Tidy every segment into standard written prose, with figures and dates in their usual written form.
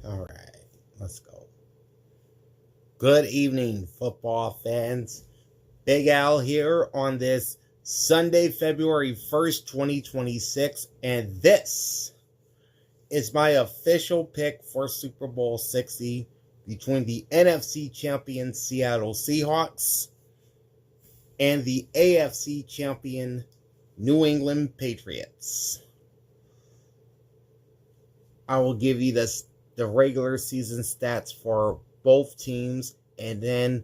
All right, let's go. Good evening, football fans. Big Al here on this Sunday, February 1st, 2026, and this is my official pick for Super Bowl 60 between the NFC champion Seattle Seahawks and the AFC champion New England Patriots. I will give you the regular season stats for both teams, and then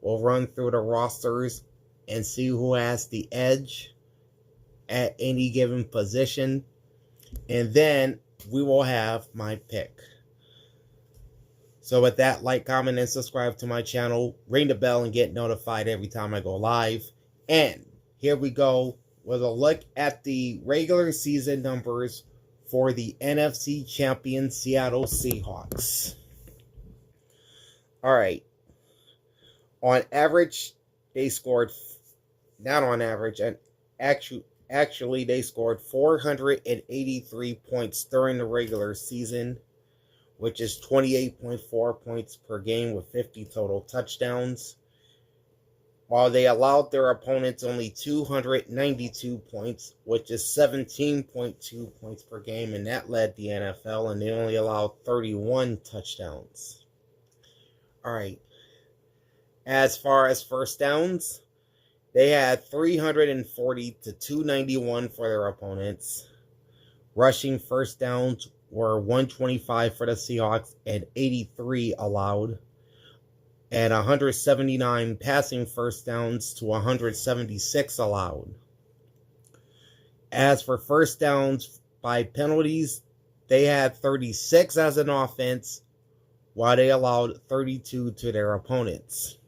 we'll run through the rosters and see who has the edge at any given position. And then we will have my pick. So with that, like, comment, and subscribe to my channel. Ring the bell and get notified every time I go live. And here we go with a look at the regular season numbers for the NFC champion Seattle Seahawks. All right. On average, they scored, not on average, and actually they scored 483 points during the regular season, which is 28.4 points per game with 50 total touchdowns, while they allowed their opponents only 292 points, which is 17.2 points per game, and that led the NFL, and they only allowed 31 touchdowns. All right. As far as first downs, they had 340 to 291 for their opponents. Rushing first downs were 125 for the Seahawks and 83 allowed, and 179 passing first downs to 176 allowed. As for first downs by penalties, they had 36 as an offense, while they allowed 32 to their opponents.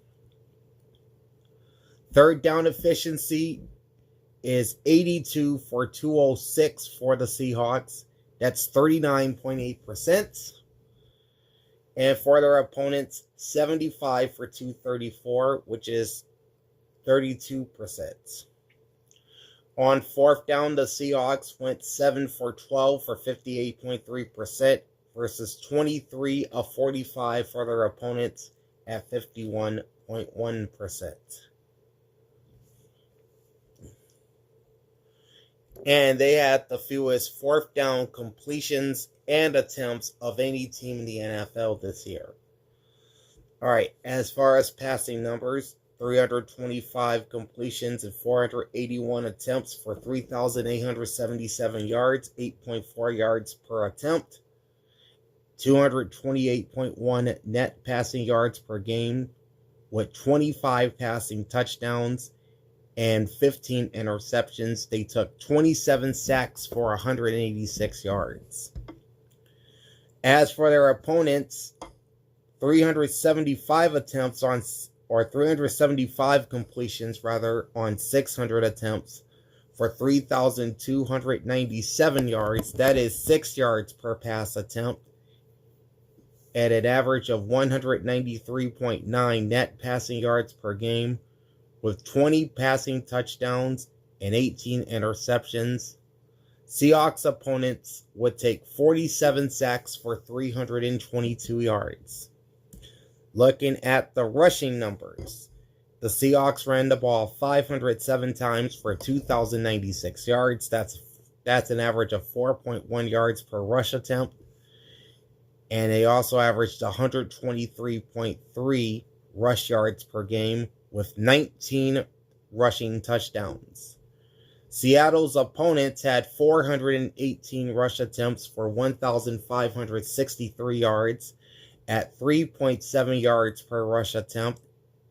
Third down efficiency is 82 for 206 for the Seahawks. That's 39.8%. And for their opponents, 75 for 234, which is 32%. On fourth down, the Seahawks went 7 for 12 for 58.3% versus 23 of 45 for their opponents at 51.1%. And they had the fewest fourth down completions and attempts of any team in the NFL this year. All right, as far as passing numbers, 325 completions and 481 attempts for 3,877 yards, 8.4 yards per attempt, 228.1 net passing yards per game, with 25 passing touchdowns and 15 interceptions. They took 27 sacks for 186 yards. As for their opponents, 375 attempts on, or 375 completions rather, on 600 attempts for 3,297 yards. That is 6 yards per pass attempt at an average of 193.9 net passing yards per game, with 20 passing touchdowns and 18 interceptions. Seahawks opponents would take 47 sacks for 322 yards. Looking at the rushing numbers, the Seahawks ran the ball 507 times for 2,096 yards. That's an average of 4.1 yards per rush attempt. And they also averaged 123.3 rush yards per game, with 19 rushing touchdowns. Seattle's opponents had 418 rush attempts for 1,563 yards at 3.7 yards per rush attempt,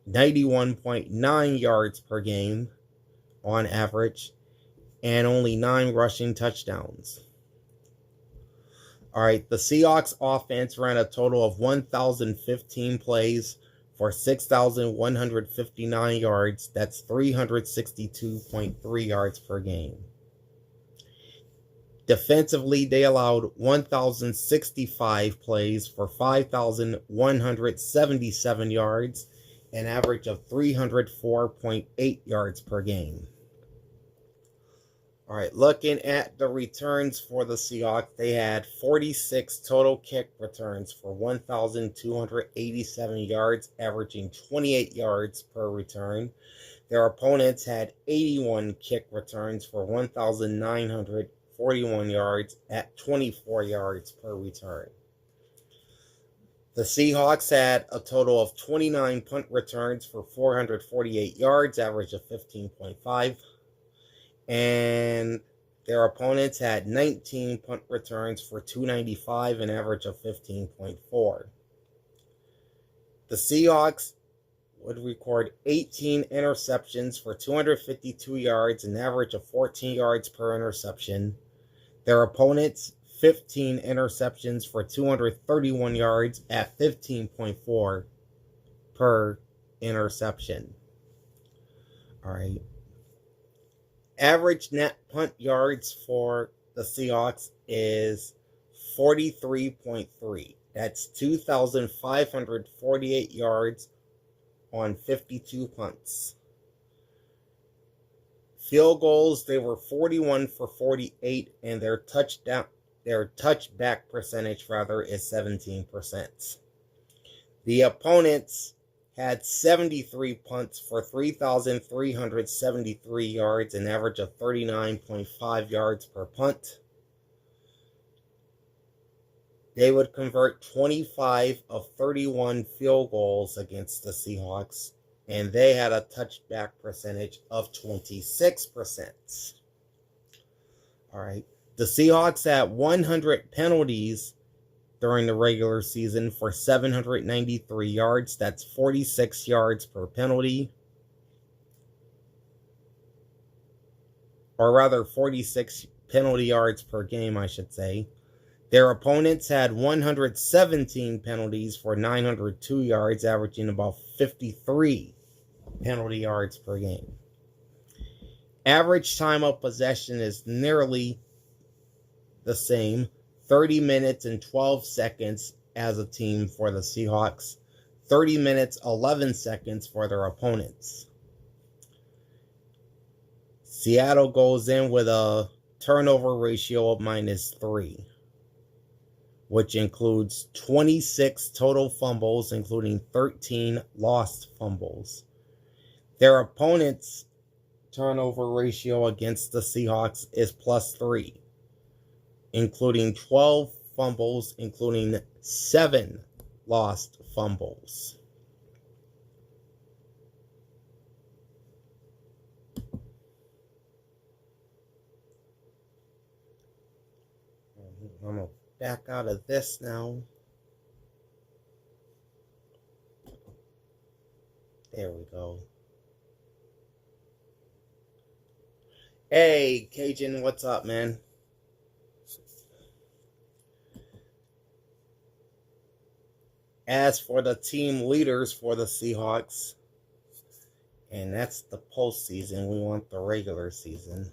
91.9 yards per game on average, and only 9 rushing touchdowns. All right, the Seahawks offense ran a total of 1,015 plays for 6,159 yards. That's 362.3 yards per game. Defensively, they allowed 1,065 plays for 5,177 yards, an average of 304.8 yards per game. All right, looking at the returns for the Seahawks, they had 46 total kick returns for 1,287 yards, averaging 28 yards per return. Their opponents had 81 kick returns for 1,941 yards at 24 yards per return. The Seahawks had a total of 29 punt returns for 448 yards, average of 15.5. And their opponents had 19 punt returns for 295, an average of 15.4. The Seahawks would record 18 interceptions for 252 yards, an average of 14 yards per interception. Their opponents, 15 interceptions for 231 yards at 15.4 per interception. All right. Average net punt yards for the Seahawks is 43.3. That's 2,548 yards on 52 punts. Field goals, they were 41 for 48, and their touchback percentage is 17%. The opponents had 73 punts for 3,373 yards, an average of 39.5 yards per punt. They would convert 25 of 31 field goals against the Seahawks, and they had a touchback percentage of 26%. All right. The Seahawks had 100 penalties during the regular season for 793 yards. That's 46 yards per penalty. Or rather, 46 penalty yards per game, I should say. Their opponents had 117 penalties for 902 yards, averaging about 53 penalty yards per game. Average time of possession is nearly the same, 30 minutes and 12 seconds as a team for the Seahawks, 30 minutes, 11 seconds for their opponents. Seattle goes in with a turnover ratio of -3, which includes 26 total fumbles, including 13 lost fumbles. Their opponent's turnover ratio against the Seahawks is +3, including 12 fumbles, including 7 lost fumbles. I'm going to back out of this now. There we go. Hey, Cajun, what's up, man? As for the team leaders for the Seahawks, and that's the postseason, we want the regular season.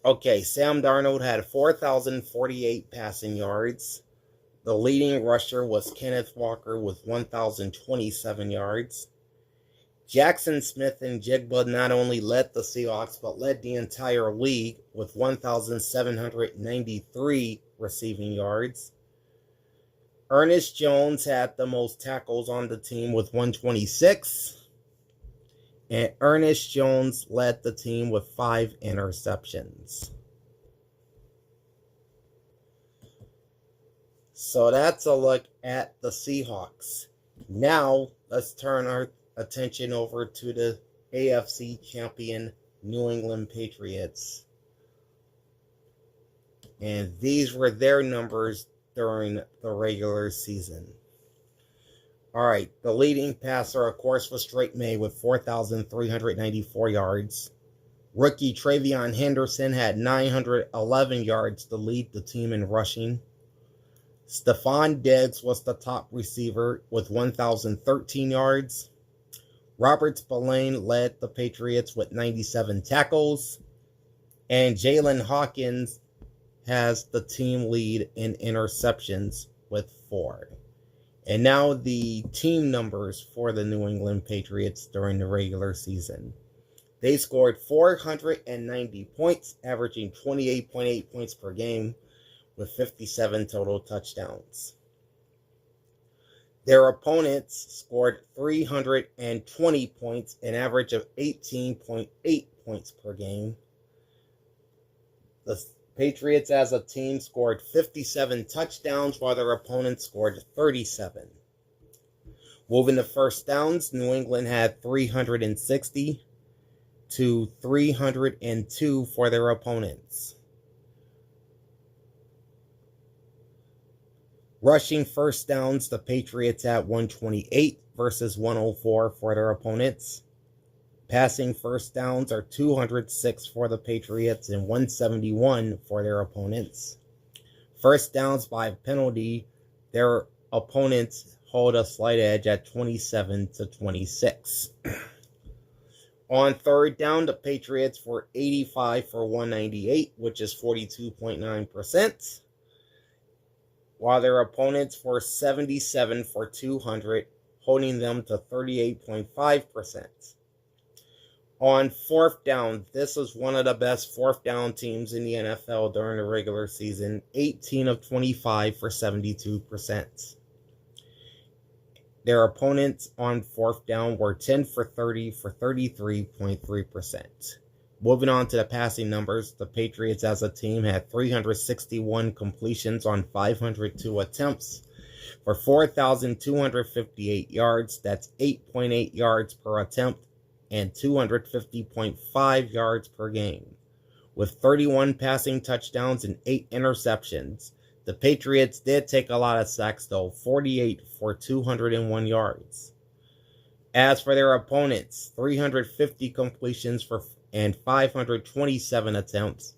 Okay, Sam Darnold had 4,048 passing yards. The leading rusher was Kenneth Walker with 1,027 yards. Jackson Smith and Jigba not only led the Seahawks, but led the entire league with 1,793 receiving yards. Ernest Jones had the most tackles on the team with 126. And Ernest Jones led the team with 5 interceptions. So that's a look at the Seahawks. Now, let's turn our attention over to the AFC champion New England Patriots. And these were their numbers during the regular season. All right, the leading passer, of course, was Drake May with 4,394 yards. Rookie Travion Henderson had 911 yards to lead the team in rushing. Stephon Diggs was the top receiver with 1,013 yards. Robert Spillane led the Patriots with 97 tackles. And Jalen Hawkins has the team lead in interceptions with 4. And now the team numbers for the New England Patriots during the regular season. They scored 490 points, averaging 28.8 points per game, with 57 total touchdowns. Their opponents scored 320 points, an average of 18.8 points per game. The Patriots as a team scored 57 touchdowns, while their opponents scored 37. Moving to first downs, New England had 360 to 302 for their opponents. Rushing first downs, the Patriots at 128 versus 104 for their opponents. Passing first downs are 206 for the Patriots and 171 for their opponents. First downs by penalty, their opponents hold a slight edge at 27 to 26. On third down, the Patriots were 85 for 198, which is 42.9%, while their opponents were 77 for 200, holding them to 38.5%. On fourth down, this was one of the best fourth down teams in the NFL during the regular season, 18 of 25 for 72%. Their opponents on fourth down were 10 for 30 for 33.3%. Moving on to the passing numbers, the Patriots as a team had 361 completions on 502 attempts for 4,258 yards. That's 8.8 yards per attempt and 250.5 yards per game. With 31 passing touchdowns and 8 interceptions, the Patriots did take a lot of sacks though, 48 for 201 yards. As for their opponents, 350 completions and 527 attempts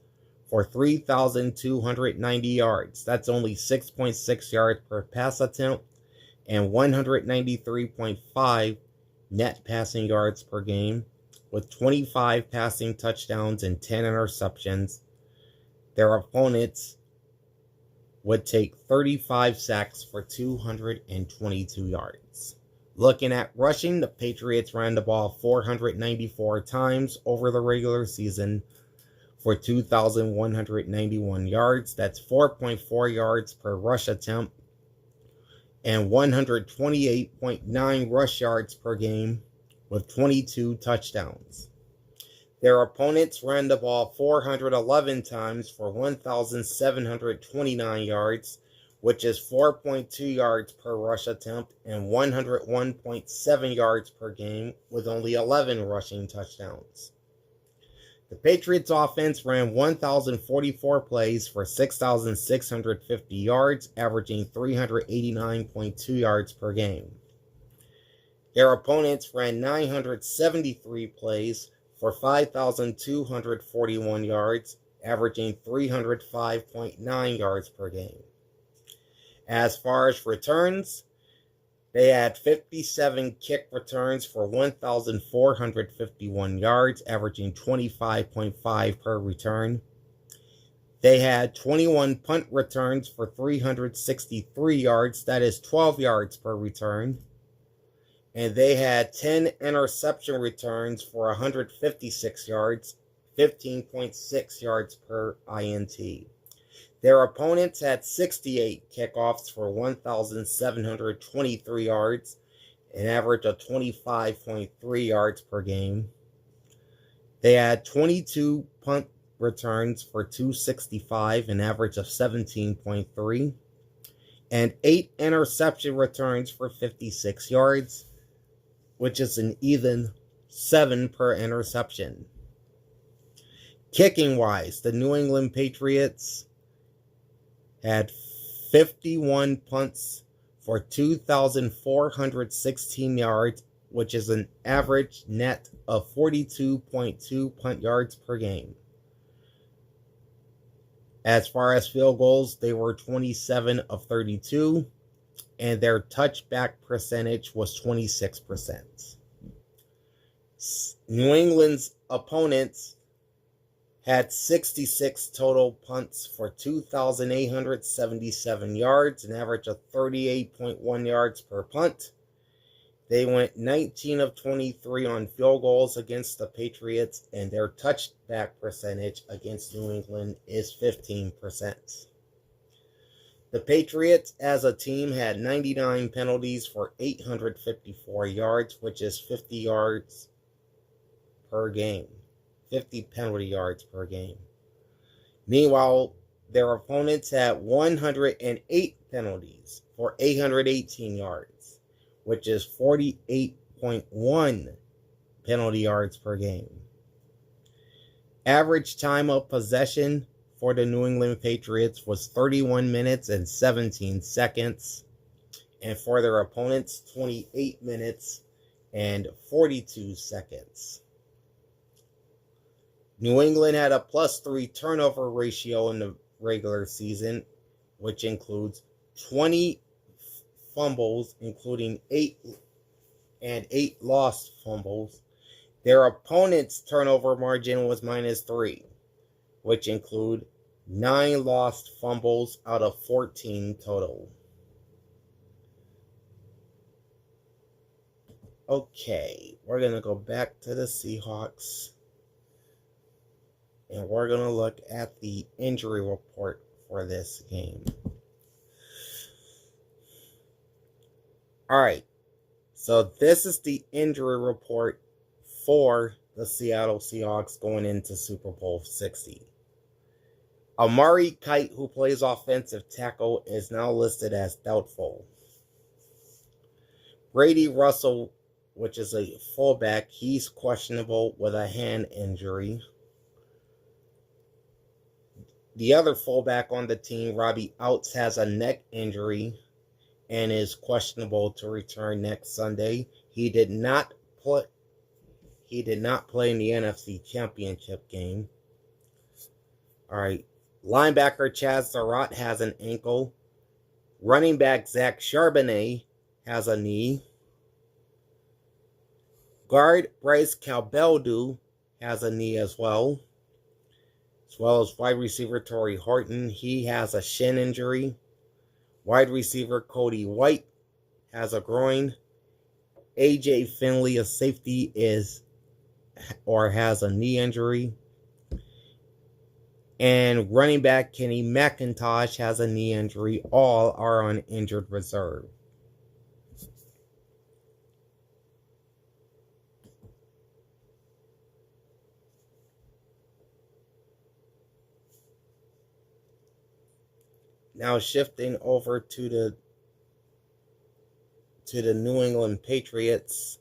for 3,290 yards. That's only 6.6 yards per pass attempt and 193.5 net passing yards per game, with 25 passing touchdowns and 10 interceptions. Their opponents would take 35 sacks for 222 yards. Looking at rushing, the Patriots ran the ball 494 times over the regular season for 2,191 yards. That's 4.4 yards per rush attempt and 128.9 rush yards per game, with 22 touchdowns. Their opponents ran the ball 411 times for 1,729 yards, which is 4.2 yards per rush attempt and 101.7 yards per game, with only 11 rushing touchdowns. The Patriots offense ran 1,044 plays for 6,650 yards, averaging 389.2 yards per game. Their opponents ran 973 plays for 5,241 yards, averaging 305.9 yards per game. As far as returns, they had 57 kick returns for 1,451 yards, averaging 25.5 per return. They had 21 punt returns for 363 yards, that is 12 yards per return. And they had 10 interception returns for 156 yards, 15.6 yards per INT. Their opponents had 68 kickoffs for 1,723 yards, an average of 25.3 yards per game. They had 22 punt returns for 265, an average of 17.3, and 8 interception returns for 56 yards, which is an even 7 per interception. Kicking-wise, the New England Patriots had 51 punts for 2,416 yards, which is an average net of 42.2 punt yards per game. As far as field goals, they were 27 of 32, and their touchback percentage was 26%. New England's opponents had 66 total punts for 2,877 yards, an average of 38.1 yards per punt. They went 19 of 23 on field goals against the Patriots, and their touchback percentage against New England is 15%. The Patriots as a team had 99 penalties for 854 yards, which is 50 yards per game. 50 penalty yards per game. Meanwhile, their opponents had 108 penalties for 818 yards, which is 48.1 penalty yards per game. Average time of possession for the New England Patriots was 31 minutes and 17 seconds, and for their opponents, 28 minutes and 42 seconds. New England had a +3 turnover ratio in the regular season, which includes 20 fumbles, including 8 lost fumbles. Their opponent's turnover margin was -3, which include 9 lost fumbles out of 14 total. Okay, we're going to go back to the Seahawks, and we're going to look at the injury report for this game. Alright, so this is the injury report for the Seattle Seahawks going into Super Bowl 60. Amari Kite, who plays offensive tackle, is now listed as doubtful. Brady Russell, which is a fullback, he's questionable with a hand injury. The other fullback on the team, Robbie Outs, has a neck injury and is questionable to return next Sunday. He did not play in the NFC Championship game. Alright. Linebacker Chaz Surratt has an ankle. Running back Zach Charbonnet has a knee. Guard Bryce Calbeldu has a knee as well as wide receiver Torrey Horton. He has a shin injury. Wide receiver Cody White has a groin. AJ Finley, a safety, has a knee injury. And running back Kenny McIntosh has a knee injury. All are on injured reserve. Now shifting over to the New England Patriots.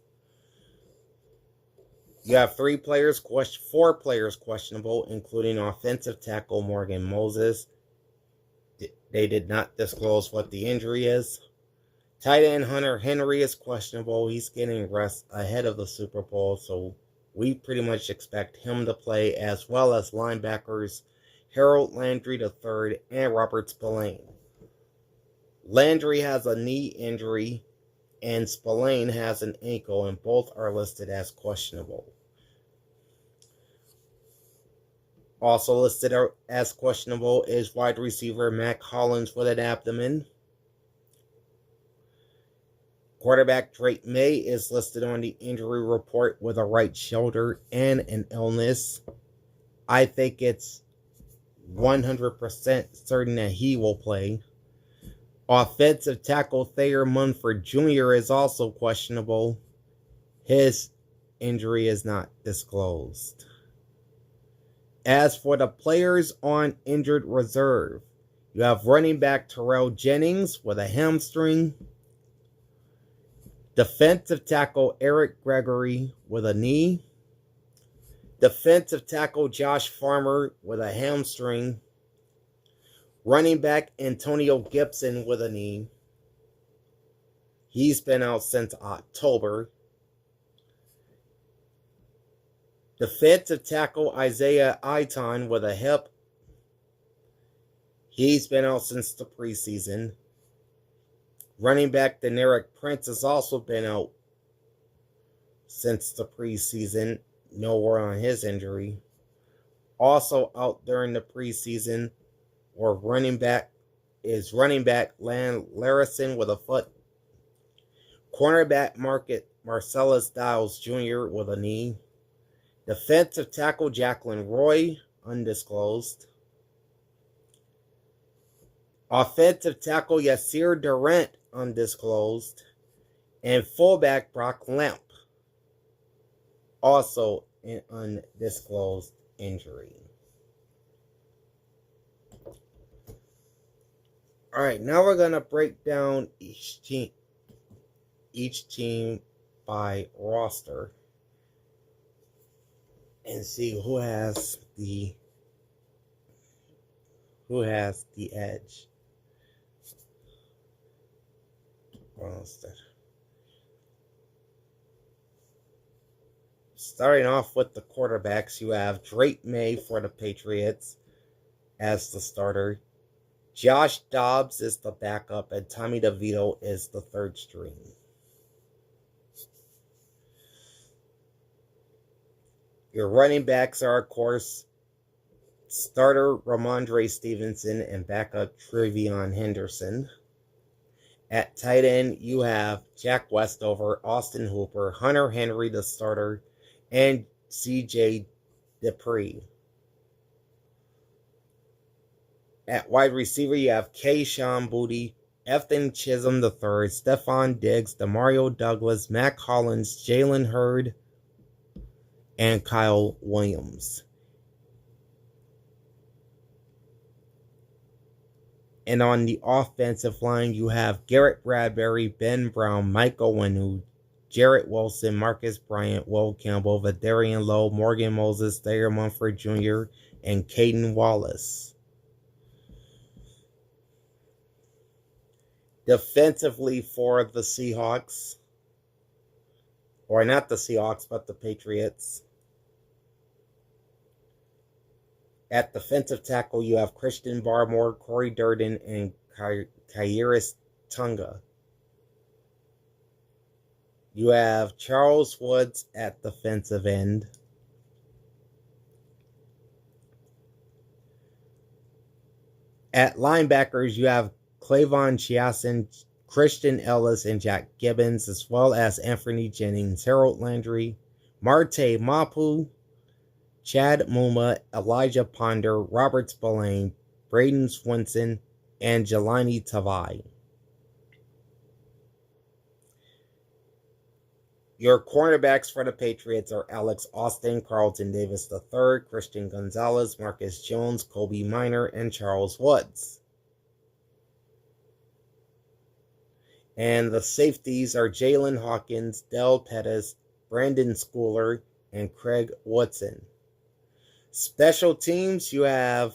You have 4 players questionable, including offensive tackle Morgan Moses. They did not disclose what the injury is. Tight end Hunter Henry is questionable. He's getting rest ahead of the Super Bowl, so we pretty much expect him to play, as well as linebackers Harold Landry III and Robert Spillane. Landry has a knee injury, and Spillane has an ankle, and both are listed as questionable. Also listed as questionable is wide receiver Mac Hollins with an abdomen. Quarterback Drake May is listed on the injury report with a right shoulder and an illness. I think it's 100% certain that he will play. Offensive tackle Thayer Munford Jr. is also questionable. His injury is not disclosed. As for the players on injured reserve, you have running back Terrell Jennings with a hamstring. Defensive tackle Eric Gregory with a knee. Defensive tackle Josh Farmer with a hamstring. Running back Antonio Gibson with a knee. He's been out since October. Defensive tackle Isaiah Iton with a hip. He's been out since the preseason. Running back Deneric Prince has also been out since the preseason. No word on his injury. Also out during the preseason or running back Lan Larison with a foot. Cornerback market Marcellus Dials Jr. with a knee. Defensive tackle Jacqueline Roy, undisclosed. Offensive tackle Yasir Durant, undisclosed. And fullback Brock Lemp, also an undisclosed injury. Alright, now we're going to break down each team by roster and see who has the edge. Starting off with the quarterbacks, you have Drake May for the Patriots as the starter. Josh Dobbs is the backup, and Tommy DeVito is the third string. Your running backs are, of course, starter Ramondre Stevenson and backup Trevion Henderson. At tight end, you have Jack Westover, Austin Hooper, Hunter Henry, the starter, and C.J. Dupree. At wide receiver, you have Kayshawn Boutte, Ethan Chisholm III, Stephon Diggs, Demario Douglas, Mac Hollins, Jalen Hurd, and Kyle Williams. And on the offensive line, you have Garrett Bradbury, Ben Brown, Michael Winu, Jarrett Wilson, Marcus Bryant, Will Campbell, Vadarian Lowe, Morgan Moses, Thayer Munford Jr., and Caden Wallace. Defensively for the Seahawks, or not the Seahawks, but the Patriots. At defensive tackle, you have Christian Barmore, Corey Durden, and Kairis Tunga. You have Charles Woods at defensive end. At linebackers, you have Clavon Chiasson, Christian Ellis, and Jack Gibbons, as well as Anthony Jennings, Harold Landry, Marte Mapu, Chad Muma, Elijah Ponder, Robert Spillane, Braden Swinson, and Jelani Tavai. Your cornerbacks for the Patriots are Alex Austin, Carlton Davis III, Christian Gonzalez, Marcus Jones, Kobe Minor, and Charles Woods. And the safeties are Jalen Hawkins, Del Pettis, Brandon Schooler, and Craig Woodson. Special teams, you have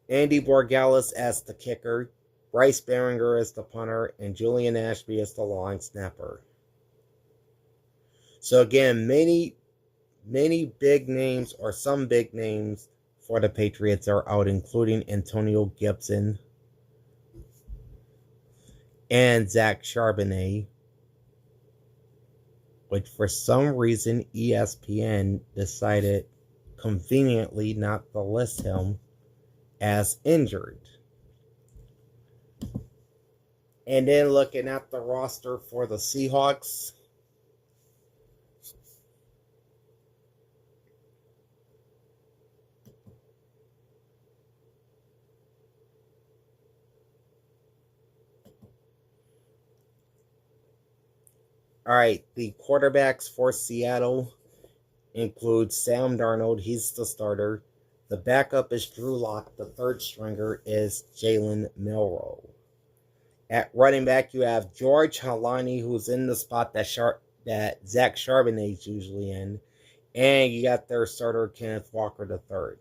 Andy Borgalis as the kicker, Bryce Behringer as the punter, and Julian Ashby as the long snapper. So again, many big names, or some big names for the Patriots are out, including Antonio Gibson and Zach Charbonnet, which for some reason ESPN decided conveniently not to list him as injured. And then looking at the roster for the Seahawks, alright, the quarterbacks for Seattle include Sam Darnold, he's the starter. The backup is Drew Lock. The third stringer is Jalen Milroe. At running back, you have George Halani, who's in the spot that Zach Charbonnet is usually in. And you got their starter, Kenneth Walker III.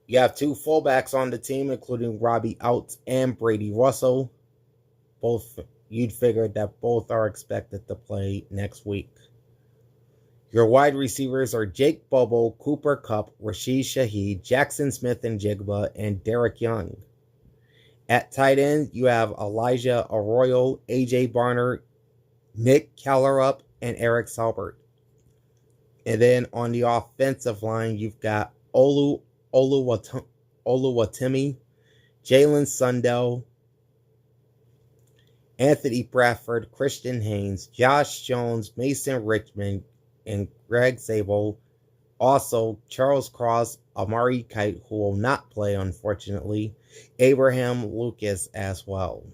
You have two fullbacks on the team, including Robbie Outs and Brady Russell. Both, you'd figure that both are expected to play next week. Your wide receivers are Jake Bobo, Cooper Kupp, Rashid Shaheed, Jackson Smith and Jigba, and Derek Young. At tight end, you have Elijah Arroyo, AJ Barner, Nick Kellerup, and Eric Salbert. And then on the offensive line, you've got Oluwatimi, Jalen Sundell, Anthony Bradford, Christian Haynes, Josh Jones, Mason Richmond, and Greg Zabel. Also, Charles Cross, Amari Kite, who will not play, unfortunately, Abraham Lucas as well.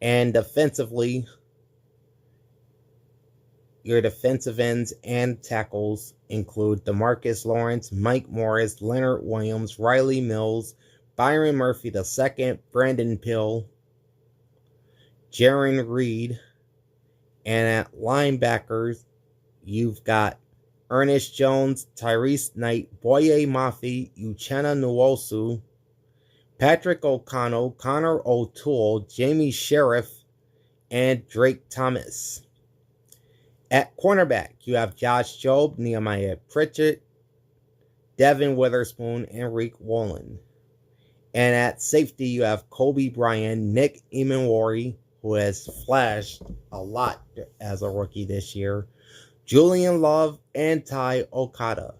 And defensively, your defensive ends and tackles include DeMarcus Lawrence, Mike Morris, Leonard Williams, Riley Mills, Byron Murphy II, Brandon Pill, Jaron Reed, and at linebackers, you've got Ernest Jones, Tyrese Knight, Boye Mafi, Uchenna Nwosu, Patrick O'Connell, Connor O'Toole, Jamie Sheriff, and Drake Thomas. At cornerback, you have Josh Jobe, Nehemiah Pritchett, Devin Witherspoon, and Reek Wolin. And at safety, you have Kobe Bryant, Nick Emanwari, who has flashed a lot as a rookie this year, Julian Love, and Ty Okada.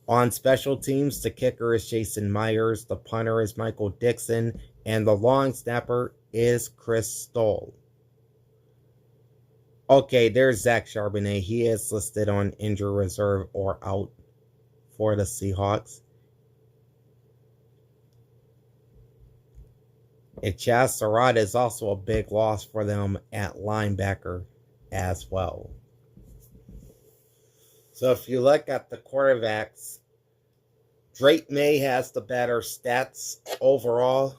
On special teams, the kicker is Jason Myers, the punter is Michael Dixon, and the long snapper is Chris Stoll. Okay, there's Zach Charbonnet. He is listed on injury reserve or out for the Seahawks. And Chaz Surratt is also a big loss for them at linebacker as well. So if you look at the quarterbacks, Drake May has the better stats overall,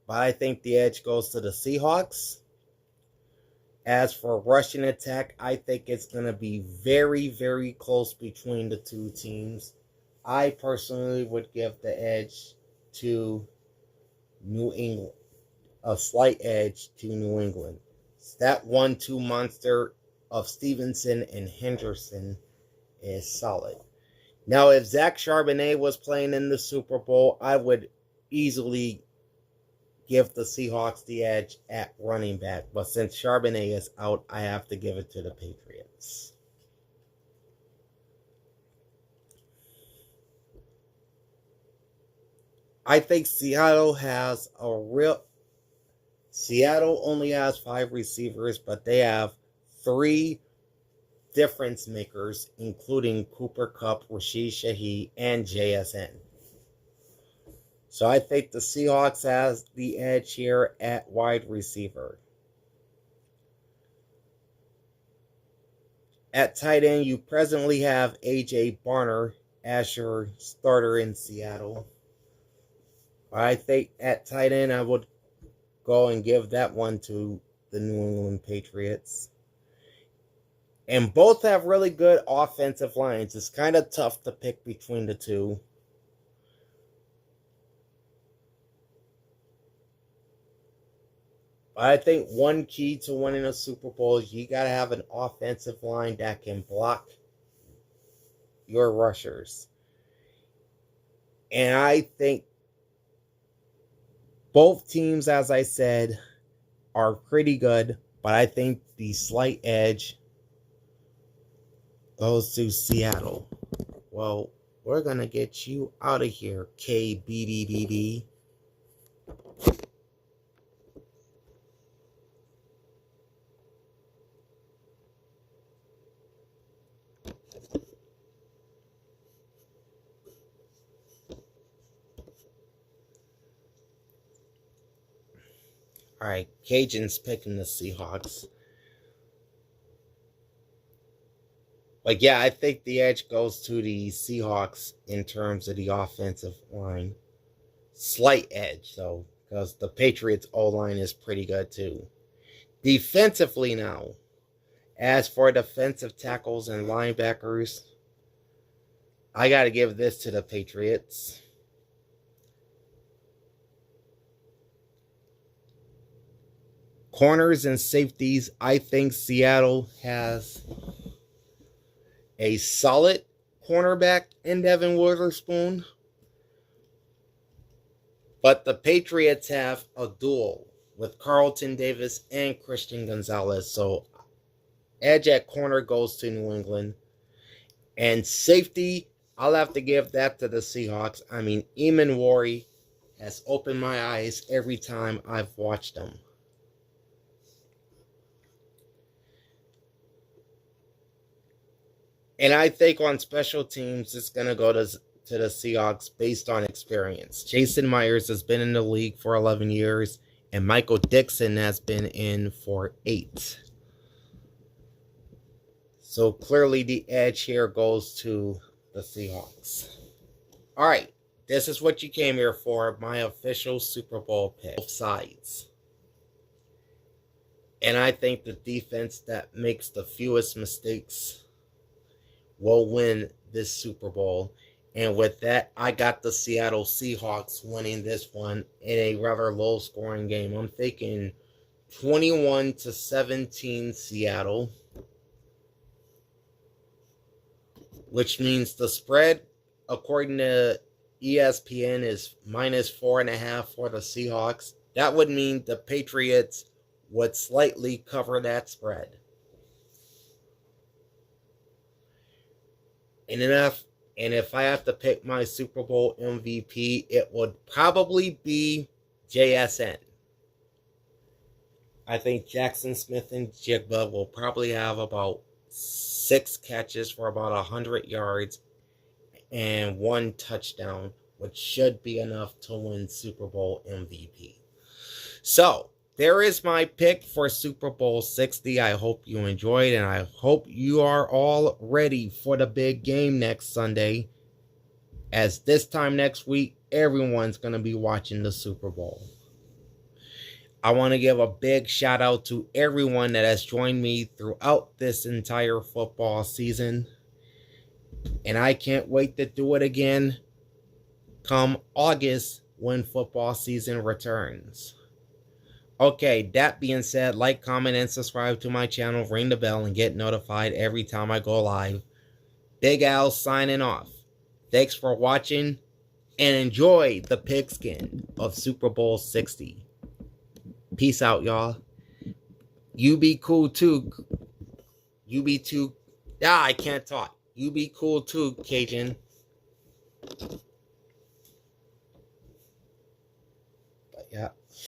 but I think the edge goes to the Seahawks. As for rushing attack, I think it's going to be very, very close between the two teams. I personally would give the edge to New England, a slight edge to New England. That 1-2 monster of Stevenson and Henderson is solid. Now, if Zach Charbonnet was playing in the Super Bowl, I would easily give the Seahawks the edge at running back. But since Charbonnet is out, I have to give it to the Patriots. I think Seattle only has 5 receivers, but they have 3 difference makers, including Cooper Kupp, Rashid Shaheed, and JSN. So I think the Seahawks has the edge here at wide receiver. At tight end, you presently have A.J. Barner as your starter in Seattle. I think at tight end, I would go and give that one to the New England Patriots. And both have really good offensive lines. It's kind of tough to pick between the two. I think one key to winning a Super Bowl is you got to have an offensive line that can block your rushers. And I think both teams, as I said, are pretty good, but I think the slight edge goes to Seattle. Well, we're going to get you out of here, KBBBB. Alright, Cajun's picking the Seahawks. But yeah, I think the edge goes to the Seahawks in terms of the offensive line. Slight edge, though, because the Patriots' O-line is pretty good, too. Defensively now, as for defensive tackles and linebackers, I got to give this to the Patriots. Corners and safeties, I think Seattle has a solid cornerback in Devin Witherspoon. But the Patriots have a duel with Carlton Davis and Christian Gonzalez. So edge at corner goes to New England. And safety, I'll have to give that to the Seahawks. I mean, Eamon Warry has opened my eyes every time I've watched them. And I think on special teams, it's going to go to the Seahawks based on experience. Jason Myers has been in the league for 11 years, and Michael Dixon has been in for 8. So clearly the edge here goes to the Seahawks. All right, this is what you came here for, my official Super Bowl pick. Both sides. And I think the defense that makes the fewest mistakes will win this Super Bowl. And with that, I got the Seattle Seahawks winning this one in a rather low-scoring game. I'm thinking 21-17 Seattle, which means the spread, according to ESPN, is -4.5 for the Seahawks. That would mean the Patriots would slightly cover that spread. And if I have to pick my Super Bowl MVP, it would probably be JSN. I think Jackson Smith and Jigba will probably have about 6 catches for about 100 yards and 1 touchdown, which should be enough to win Super Bowl MVP. So, there is my pick for Super Bowl 60. I hope you enjoyed, and I hope you are all ready for the big game next Sunday, as this time next week, everyone's going to be watching the Super Bowl. I want to give a big shout out to everyone that has joined me throughout this entire football season, and I can't wait to do it again come August when football season returns. Okay, that being said, like, comment, and subscribe to my channel, ring the bell, and get notified every time I go live. Big Al signing off. Thanks for watching, and enjoy the pigskin of Super Bowl 60. Peace out, y'all. You be cool too. You be too... I can't talk. You be cool too, Cajun.